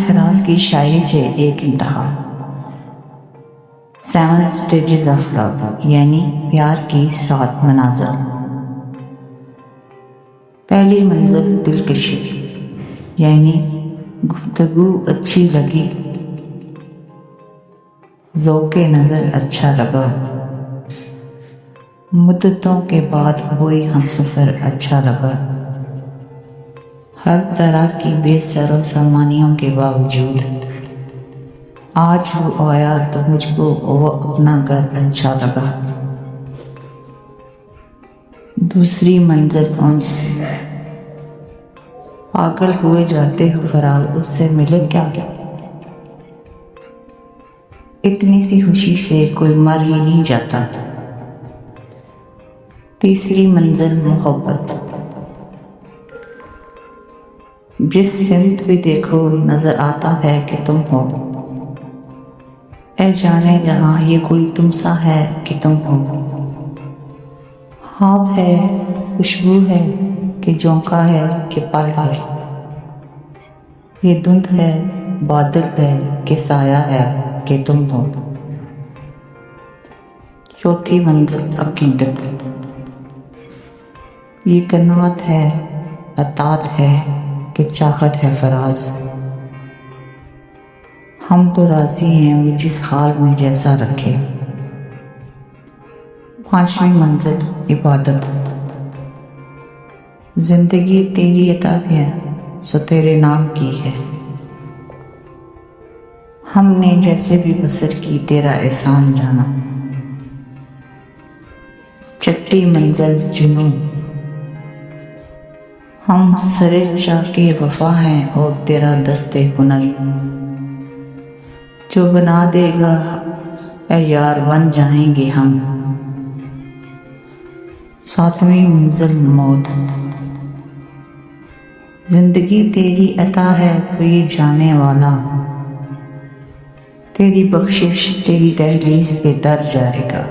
फराज की शायरी से एक इंतहा। 7 स्टेजेस ऑफ लव यानी प्यार की 7 मनाज़िल। पहली मंजिल दिलकशी यानी गुफ्तगू अच्छी लगी, ज़ौक़े नज़र अच्छा लगा, मुद्दतों के बाद कोई हमसफ़र अच्छा लगा। हर तरह की बेसरो सामानियों के बावजूद आज वो आया तो मुझको वो अपना घर अच्छा लगा। दूसरी मंजिल कौन सी? पागल हुए जाते हो फराज, उससे मिले क्या? इतनी सी खुशी से कोई मर ही नहीं जाता। तीसरी मंजिल मोहब्बत। जिस सिमत भी देखो नजर आता है कि तुम हो, ऐ जाने जहां ये कोई तुम सा है कि तुम हो। ख्वाब है, खुशबू है कि झोंका है कि पल है, ये धुंध है, बादल है कि साया है कि तुम हो। चौथी मंजिल अकीदत। ये कनात है, अतात है कि चाहत है फराज। हम तो राजी हैं वो जिस हाल में जैसा रखे। पांचवी मंजिल इबादत। जिंदगी तेरी अता है सो तेरे नाम की है, हमने जैसे भी बसर की तेरा एहसान जाना। छठी मंजिल जुनून। हम सरे चाके वफा हैं और तेरा दस्ते हुनर, जो बना देगा ऐ यार बन जाएंगे हम। सातवीं मंजिल मौत। जिंदगी तेरी अता है तो ये जाने वाला, तेरी बख्शिश तेरी दहलीज पे दर जाएगा।